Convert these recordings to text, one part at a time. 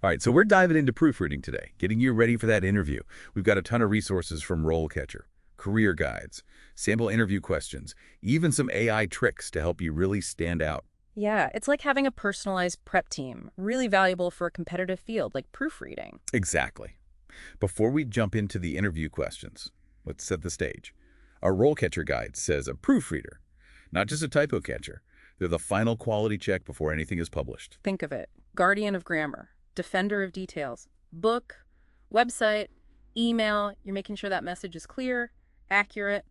All right, so we're diving into proofreading today, getting you ready for that interview. We've got a ton of resources from RoleCatcher, career guides, sample interview questions, even some AI tricks to help you really stand out. Yeah, it's like having a personalized prep team, really valuable for a competitive field like proofreading. Exactly. Before we jump into the interview questions, let's set the stage. Our RoleCatcher guide says a proofreader, not just a typo catcher. They're the final quality check before anything is published. Think of it. Guardian of grammar, defender of details, book, website, email. You're making sure that message is clear, accurate,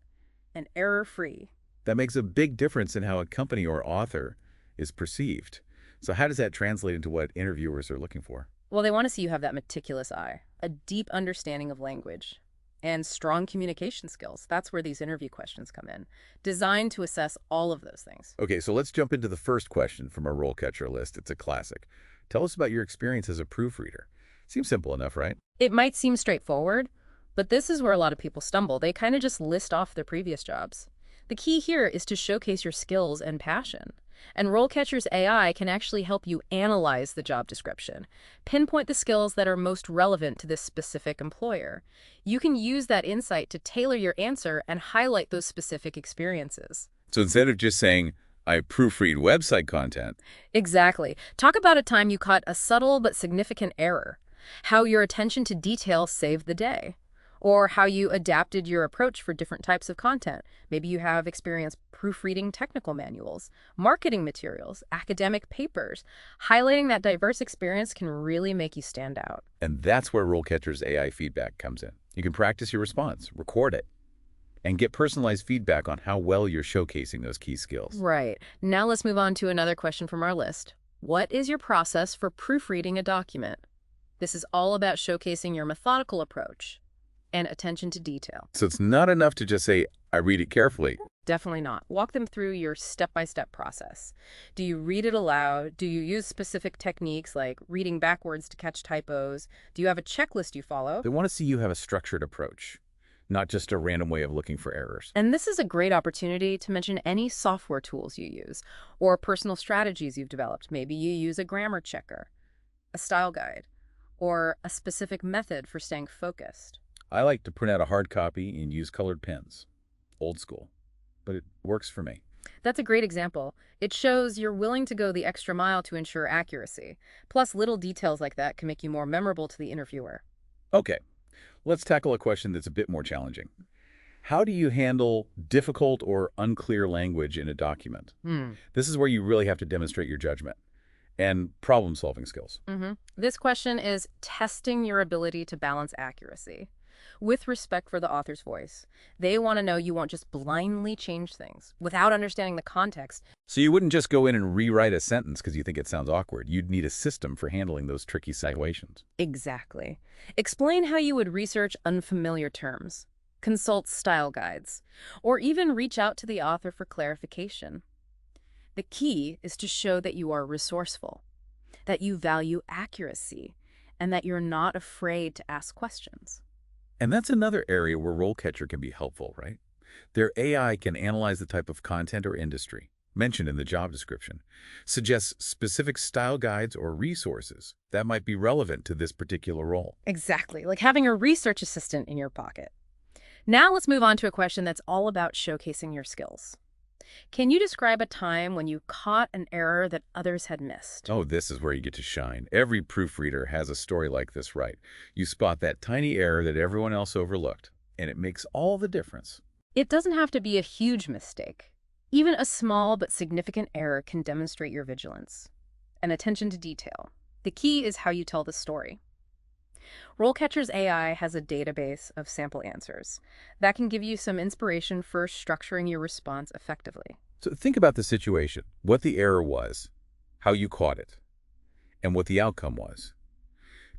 and error-free. That makes a big difference in how a company or author is perceived. So how does that translate into what interviewers are looking for? Well, they want to see you have that meticulous eye, a deep understanding of language, and strong communication skills. That's where these interview questions come in, designed to assess all of those things. Okay, so let's jump into the first question from our RoleCatcher list. It's a classic. Tell us about your experience as a proofreader. Seems simple enough, right? It might seem straightforward, but this is where a lot of people stumble. They kind of just list off their previous jobs. The key here is to showcase your skills and passion. And RoleCatcher's AI can actually help you analyze the job description, pinpoint the skills that are most relevant to this specific employer. You can use that insight to tailor your answer and highlight those specific experiences. So instead of just saying, I proofread website content, Exactly. Talk about a time you caught a subtle but significant error, how your attention to detail saved the day, or how you adapted your approach for different types of content. Maybe you have experience proofreading technical manuals, marketing materials, academic papers. Highlighting that diverse experience can really make you stand out. and that's where RoleCatcher's AI feedback comes in. You can practice your response, record it, and get personalized feedback on how well you're showcasing those key skills. Right. Now let's move on to another question from our list. What is your process for proofreading a document? This is all about showcasing your methodical approach and attention to detail. So it's not enough to just say, I read it carefully. Definitely not. Walk them through your step-by-step process. Do you read it aloud? Do you use specific techniques like reading backwards to catch typos? Do you have a checklist you follow? They want to see you have a structured approach, not just a random way of looking for errors. And this is a great opportunity to mention any software tools you use or personal strategies you've developed. Maybe you use a grammar checker, a style guide, or a specific method for staying focused. I like to print out a hard copy and use colored pens. Old school, but it works for me. That's a great example. It shows you're willing to go the extra mile to ensure accuracy. Plus, little details like that can make you more memorable to the interviewer. Okay, let's tackle a question that's a bit more challenging. How do you handle difficult or unclear language in a document? This is where you really have to demonstrate your judgment and problem-solving skills. This question is testing your ability to balance accuracy with respect for the author's voice. They want to know you won't just blindly change things without understanding the context. So you wouldn't just go in and rewrite a sentence because you think it sounds awkward. You'd need a system for handling those tricky situations. Exactly. Explain how you would research unfamiliar terms, consult style guides, or even reach out to the author for clarification. The key is to show that you are resourceful, that you value accuracy, and that you're not afraid to ask questions. And that's another area where RoleCatcher can be helpful, right? Their AI can analyze the type of content or industry mentioned in the job description, suggest specific style guides or resources that might be relevant to this particular role. Exactly, like having a research assistant in your pocket. Now let's move on to a question that's all about showcasing your skills. Can you describe a time when you caught an error that others had missed? Oh, this is where you get to shine. Every proofreader has a story like this, right? You spot that tiny error that everyone else overlooked, and it makes all the difference. It doesn't have to be a huge mistake. Even a small but significant error can demonstrate your vigilance and attention to detail. The key is how you tell the story. RoleCatcher's AI has a database of sample answers that can give you some inspiration for structuring your response effectively. So think about the situation, what the error was, how you caught it, and what the outcome was.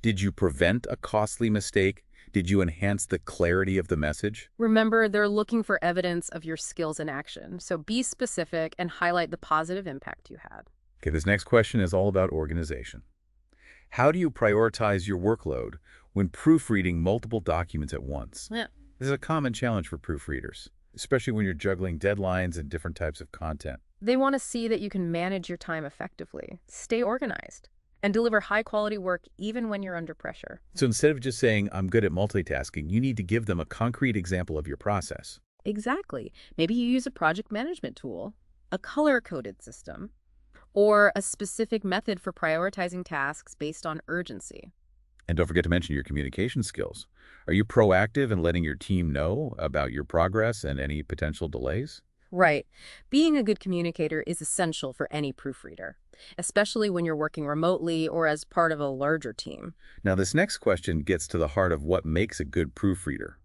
Did you prevent a costly mistake? Did you enhance the clarity of the message? Remember, they're looking for evidence of your skills in action, so be specific and highlight the positive impact you had. Okay, this next question is all about organization. How do you prioritize your workload when proofreading multiple documents at once? Yeah. This is a common challenge for proofreaders, especially when you're juggling deadlines and different types of content. They want to see that you can manage your time effectively, stay organized, and deliver high-quality work even when you're under pressure. So instead of just saying, I'm good at multitasking, you need to give them a concrete example of your process. Exactly. Maybe you use a project management tool, a color-coded system, or a specific method for prioritizing tasks based on urgency. And don't forget to mention your communication skills. Are you proactive in letting your team know about your progress and any potential delays? Right. Being a good communicator is essential for any proofreader, especially when you're working remotely or as part of a larger team. Now, this next question gets to the heart of what makes a good proofreader.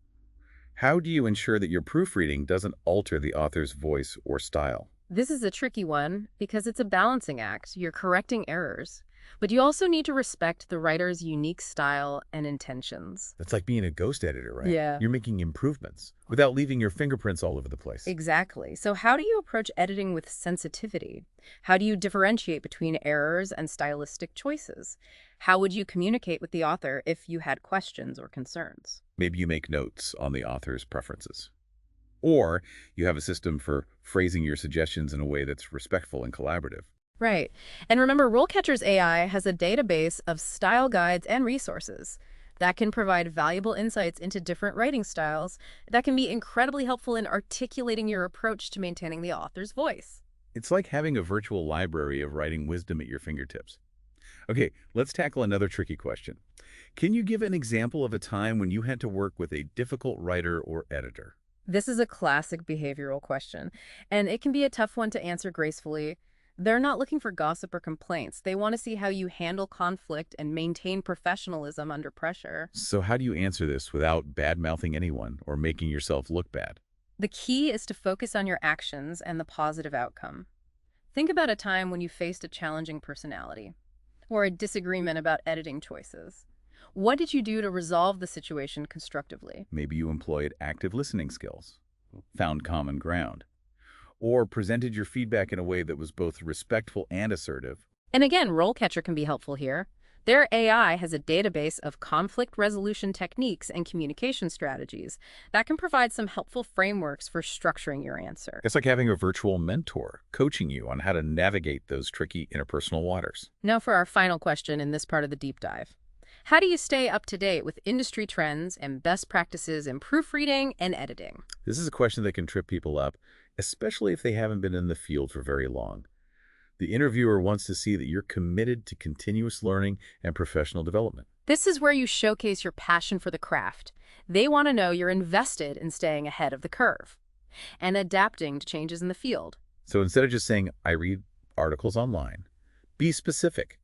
How do you ensure that your proofreading doesn't alter the author's voice or style? This is a tricky one because it's a balancing act. You're correcting errors, but you also need to respect the writer's unique style and intentions. That's like being a ghost editor, right? Yeah. You're making improvements without leaving your fingerprints all over the place. Exactly. So how do you approach editing with sensitivity? How do you differentiate between errors and stylistic choices? How would you communicate with the author if you had questions or concerns? Maybe you make notes on the author's preferences. Or you have a system for phrasing your suggestions in a way that's respectful and collaborative. Right. And remember, RoleCatcher's AI has a database of style guides and resources that can provide valuable insights into different writing styles that can be incredibly helpful in articulating your approach to maintaining the author's voice. It's like having a virtual library of writing wisdom at your fingertips. Okay, let's tackle another tricky question. Can you give an example of a time when you had to work with a difficult writer or editor? This is a classic behavioral question, and it can be a tough one to answer gracefully. They're not looking for gossip or complaints. They want to see how you handle conflict and maintain professionalism under pressure. So how do you answer this without bad-mouthing anyone or making yourself look bad? The key is to focus on your actions and the positive outcome. Think about a time when you faced a challenging personality or a disagreement about editing choices. What did you do to resolve the situation constructively? Maybe you employed active listening skills, found common ground, or presented your feedback in a way that was both respectful and assertive. And again, RoleCatcher can be helpful here. Their AI has a database of conflict resolution techniques and communication strategies that can provide some helpful frameworks for structuring your answer. It's like having a virtual mentor coaching you on how to navigate those tricky interpersonal waters. Now for our final question in this part of the deep dive. How do you stay up to date with industry trends and best practices in proofreading and editing? This is a question that can trip people up, especially if they haven't been in the field for very long. The interviewer wants to see that you're committed to continuous learning and professional development. This is where you showcase your passion for the craft. They want to know you're invested in staying ahead of the curve and adapting to changes in the field. So instead of just saying, I read articles online, be specific.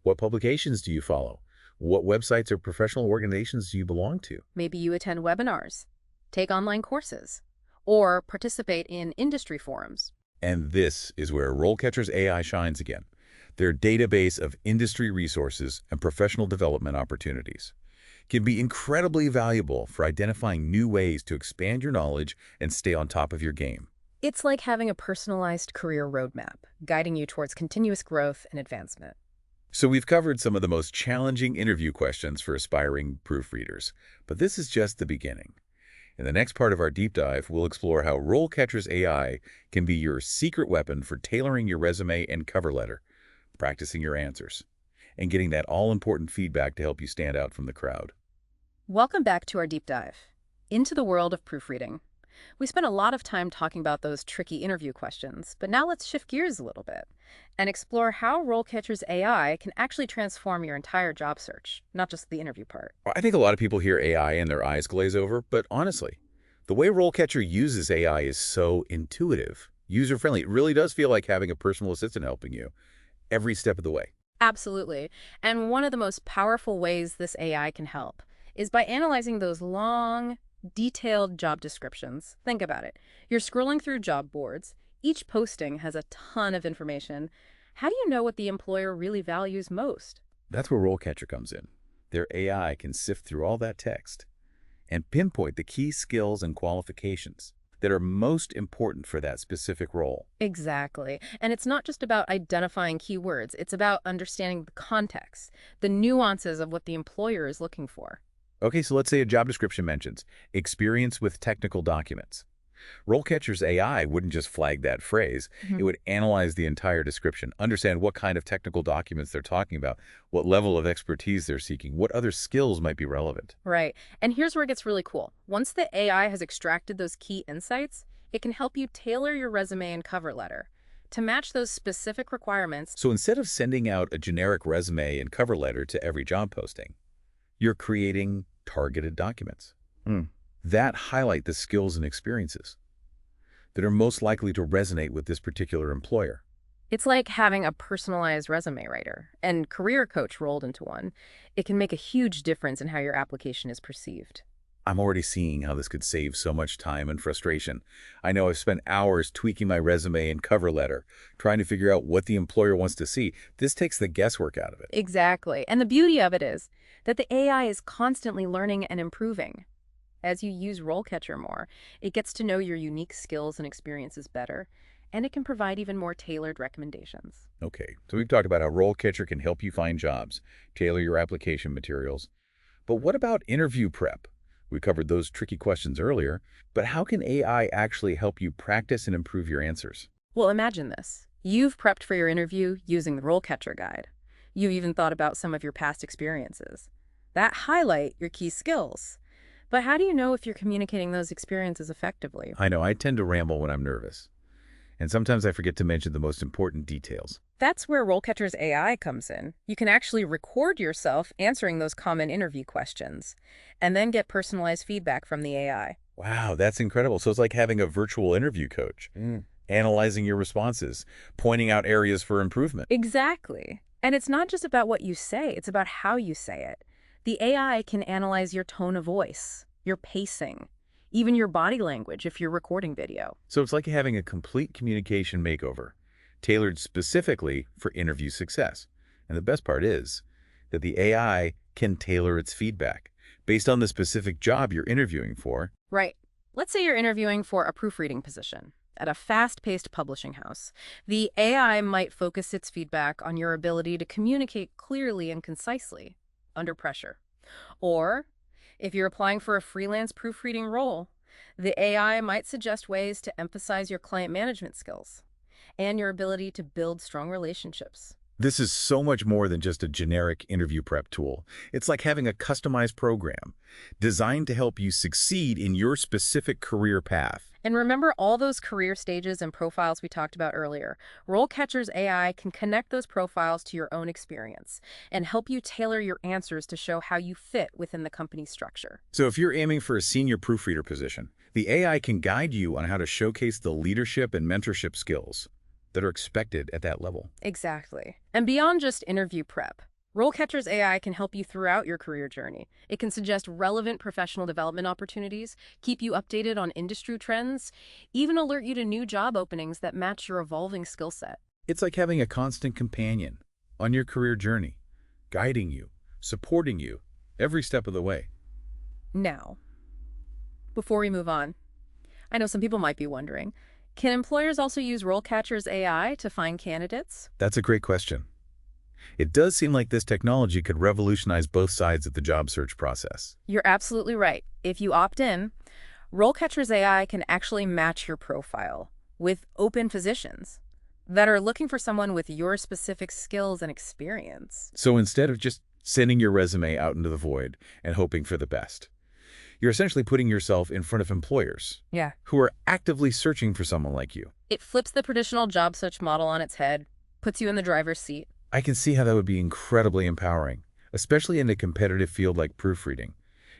What publications do you follow? What websites or professional organizations do you belong to? Maybe you attend webinars, take online courses, or participate in industry forums. And this is where RoleCatcher's AI shines again. Their database of industry resources and professional development opportunities can be incredibly valuable for identifying new ways to expand your knowledge and stay on top of your game. It's like having a personalized career roadmap, guiding you towards continuous growth and advancement. So we've covered some of the most challenging interview questions for aspiring proofreaders, but this is just the beginning. In the next part of our deep dive, we'll explore how RoleCatcher's AI can be your secret weapon for tailoring your resume and cover letter, practicing your answers, and getting that all-important feedback to help you stand out from the crowd. Welcome back to our deep dive into the world of proofreading. We spent a lot of time talking about those tricky interview questions, but now let's shift gears a little bit and explore how RoleCatcher's AI can actually transform your entire job search, not just the interview part. I think a lot of people hear AI and their eyes glaze over, but honestly, the way RoleCatcher uses AI is so intuitive, user-friendly. It really does feel like having a personal assistant helping you every step of the way. Absolutely. And one of the most powerful ways this AI can help is by analyzing those long, detailed job descriptions. Think about it. You're scrolling through job boards. Each posting has a ton of information. How do you know what the employer really values most? That's where RoleCatcher comes in. Their AI can sift through all that text and pinpoint the key skills and qualifications that are most important for that specific role. Exactly. And it's not just about identifying keywords. It's about understanding the context, the nuances of what the employer is looking for. Okay, so let's say a job description mentions experience with technical documents. RoleCatcher's AI wouldn't just flag that phrase. It would analyze the entire description, understand what kind of technical documents they're talking about, what level of expertise they're seeking, what other skills might be relevant. Right. And here's where it gets really cool. Once the AI has extracted those key insights, it can help you tailor your resume and cover letter to match those specific requirements. So instead of sending out a generic resume and cover letter to every job posting, you're creating targeted documents that highlight the skills and experiences that are most likely to resonate with this particular employer. It's like having a personalized resume writer and career coach rolled into one. It can make a huge difference in how your application is perceived. I'm already seeing how this could save so much time and frustration. I know I've spent hours tweaking my resume and cover letter, trying to figure out what the employer wants to see. This takes the guesswork out of it. Exactly. And the beauty of it is that the AI is constantly learning and improving. As you use RoleCatcher more, it gets to know your unique skills and experiences better, and it can provide even more tailored recommendations. Okay, so we've talked about how RoleCatcher can help you find jobs, tailor your application materials. But what about interview prep? We covered those tricky questions earlier, but how can AI actually help you practice and improve your answers? Well, imagine this. You've prepped for your interview using the RoleCatcher guide. You've even thought about some of your past experiences that highlight your key skills. But how do you know if you're communicating those experiences effectively? I know I tend to ramble when I'm nervous, and sometimes I forget to mention the most important details. That's where RoleCatcher's AI comes in. You can actually record yourself answering those common interview questions and then get personalized feedback from the AI. Wow, that's incredible. So it's like having a virtual interview coach, analyzing your responses, pointing out areas for improvement. Exactly. And it's not just about what you say, it's about how you say it. The AI can analyze your tone of voice, your pacing, even your body language if you're recording video. So it's like having a complete communication makeover, tailored specifically for interview success. And the best part is that the AI can tailor its feedback based on the specific job you're interviewing for. Right. Let's say you're interviewing for a proofreading position at a fast-paced publishing house. The AI might focus its feedback on your ability to communicate clearly and concisely under pressure. Or, if you're applying for a freelance proofreading role, the AI might suggest ways to emphasize your client management skills and your ability to build strong relationships. This is so much more than just a generic interview prep tool. It's like having a customized program designed to help you succeed in your specific career path. And remember all those career stages and profiles we talked about earlier. RoleCatcher's AI can connect those profiles to your own experience and help you tailor your answers to show how you fit within the company's structure. So if you're aiming for a senior proofreader position, the AI can guide you on how to showcase the leadership and mentorship skills that are expected at that level. Exactly. And beyond just interview prep, RoleCatcher's AI can help you throughout your career journey. It can suggest relevant professional development opportunities, keep you updated on industry trends, even alert you to new job openings that match your evolving skill set. It's like having a constant companion on your career journey, guiding you, supporting you every step of the way. Now, before we move on, I know some people might be wondering, can employers also use RoleCatcher's AI to find candidates? That's a great question. It does seem like this technology could revolutionize both sides of the job search process. You're absolutely right. If you opt in, RoleCatcher's AI can actually match your profile with open positions that are looking for someone with your specific skills and experience. So instead of just sending your resume out into the void and hoping for the best, you're essentially putting yourself in front of employers who are actively searching for someone like you. It flips the traditional job search model on its head, puts you in the driver's seat. I can see how that would be incredibly empowering, especially in a competitive field like proofreading.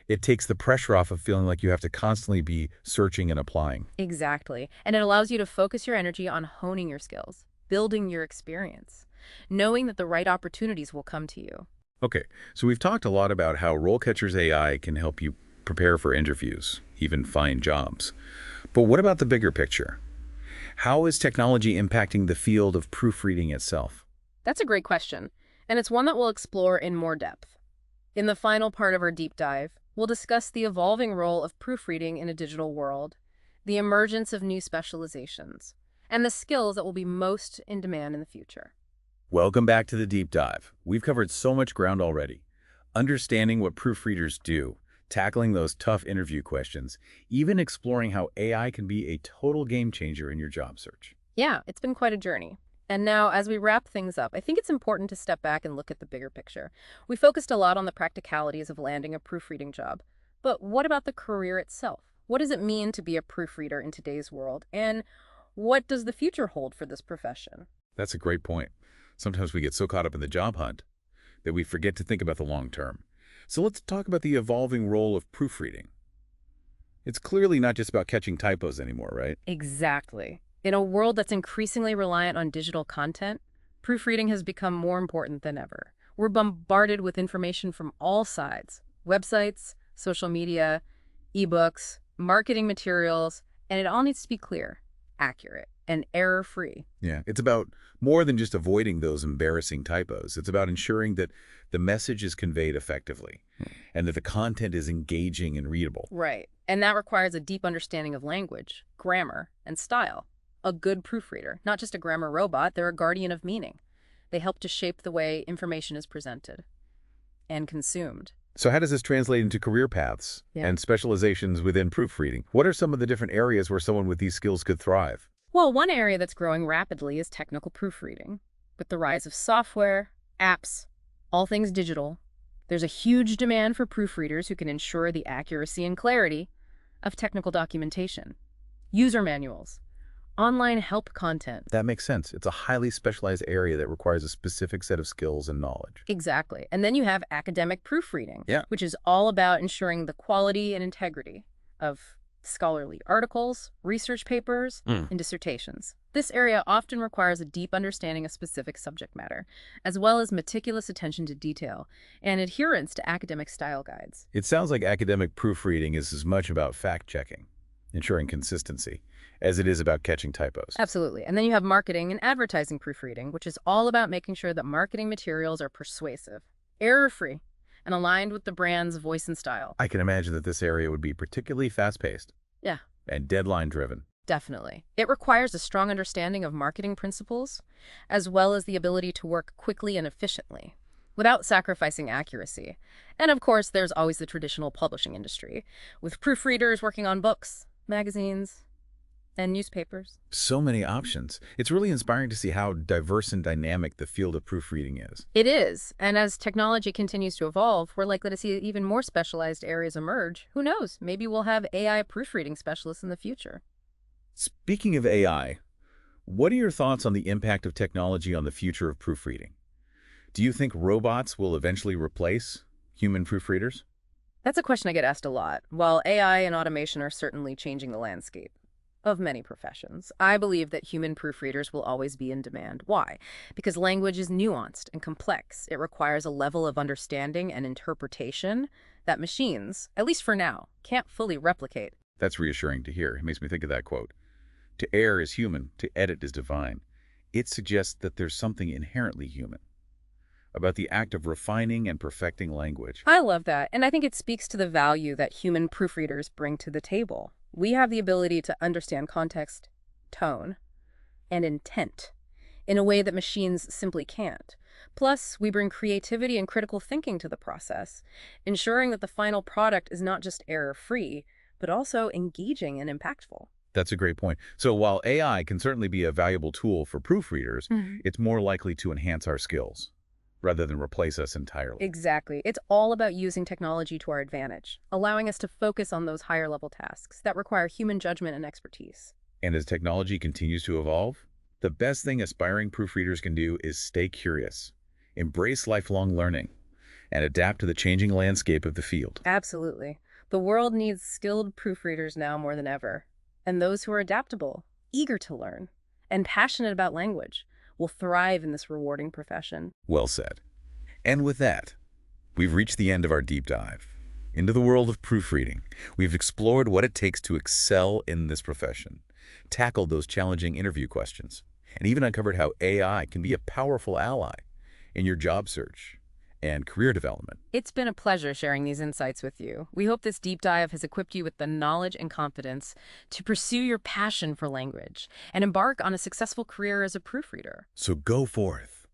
It takes the pressure off of feeling like you have to constantly be searching and applying. Exactly. And it allows you to focus your energy on honing your skills, building your experience, knowing that the right opportunities will come to you. Okay, so we've talked a lot about how RoleCatcher's AI can help you prepare for interviews, even find jobs. But what about the bigger picture? How is technology impacting the field of proofreading itself? That's a great question, and it's one that we'll explore in more depth. In the final part of our deep dive, we'll discuss the evolving role of proofreading in a digital world, the emergence of new specializations, and the skills that will be most in demand in the future. Welcome back to the deep dive. We've covered so much ground already. Understanding what proofreaders do, tackling those tough interview questions, even exploring how AI can be a total game changer in your job search. Yeah, it's been quite a journey. And now, as we wrap things up, I think it's important to step back and look at the bigger picture. We focused a lot on the practicalities of landing a proofreading job. But what about the career itself? What does it mean to be a proofreader in today's world? And what does the future hold for this profession? That's a great point. Sometimes we get so caught up in the job hunt that we forget to think about the long term. So let's talk about the evolving role of proofreading. It's clearly not just about catching typos anymore, right? Exactly. In a world that's increasingly reliant on digital content, proofreading has become more important than ever. We're bombarded with information from all sides: websites, social media, ebooks, marketing materials, and it all needs to be clear, accurate, and error-free. Yeah, it's about more than just avoiding those embarrassing typos. It's about ensuring that the message is conveyed effectively and that the content is engaging and readable. Right. And that requires a deep understanding of language, grammar, and style. A good proofreader, not just a grammar robot, they're a guardian of meaning. They help to shape the way information is presented and consumed. So how does this translate into career paths and specializations within proofreading? What are some of the different areas where someone with these skills could thrive? Well, one area that's growing rapidly is technical proofreading. With the rise of software, apps, all things digital, there's a huge demand for proofreaders who can ensure the accuracy and clarity of technical documentation, user manuals, online help content. That makes sense. It's a highly specialized area that requires a specific set of skills and knowledge. Exactly. And then you have academic proofreading, Yeah. which is all about ensuring the quality and integrity of scholarly articles, research papers, and dissertations. This area often requires a deep understanding of specific subject matter, as well as meticulous attention to detail and adherence to academic style guides. It sounds like academic proofreading is as much about fact-checking, ensuring consistency, as it is about catching typos. Absolutely. And then you have marketing and advertising proofreading, which is all about making sure that marketing materials are persuasive, error-free, and aligned with the brand's voice and style. I can imagine that this area would be particularly fast-paced. Yeah. And deadline-driven. Definitely. It requires a strong understanding of marketing principles, as well as the ability to work quickly and efficiently, without sacrificing accuracy. And of course, there's always the traditional publishing industry, with proofreaders working on books, magazines, and newspapers. So many options. It's really inspiring to see how diverse and dynamic the field of proofreading is. It is, and as technology continues to evolve, we're likely to see even more specialized areas emerge. Who knows? Maybe we'll have AI proofreading specialists in the future. Speaking of AI, what are your thoughts on the impact of technology on the future of proofreading? Do you think robots will eventually replace human proofreaders? That's a question I get asked a lot. While AI and automation are certainly changing the landscape of many professions, I believe that human proofreaders will always be in demand. Why? Because language is nuanced and complex. It requires a level of understanding and interpretation that machines, at least for now, can't fully replicate. That's reassuring to hear. It makes me think of that quote. To err is human, to edit is divine. It suggests that there's something inherently human about the act of refining and perfecting language. I love that, and I think it speaks to the value that human proofreaders bring to the table. We have the ability to understand context, tone, and intent in a way that machines simply can't. Plus, we bring creativity and critical thinking to the process, ensuring that the final product is not just error-free, but also engaging and impactful. That's a great point. So while AI can certainly be a valuable tool for proofreaders, it's more likely to enhance our skills rather than replace us entirely. Exactly. It's all about using technology to our advantage, allowing us to focus on those higher-level tasks that require human judgment and expertise. And as technology continues to evolve, the best thing aspiring proofreaders can do is stay curious, embrace lifelong learning, and adapt to the changing landscape of the field. Absolutely. The world needs skilled proofreaders now more than ever. And those who are adaptable, eager to learn, and passionate about language will thrive in this rewarding profession. Well said. And with that, we've reached the end of our deep dive into the world of proofreading. We've explored what it takes to excel in this profession, tackled those challenging interview questions, and even uncovered how AI can be a powerful ally in your job search and career development. It's been a pleasure sharing these insights with you. We hope this deep dive has equipped you with the knowledge and confidence to pursue your passion for language and embark on a successful career as a proofreader. So go forth,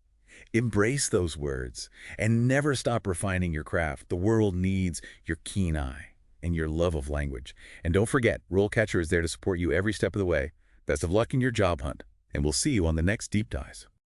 Embrace those words and never stop refining your craft. The world needs your keen eye and your love of language. And don't forget, RoleCatcher is there to support you every step of the way. Best of luck in your job hunt, and we'll see you on the next Deep Dives.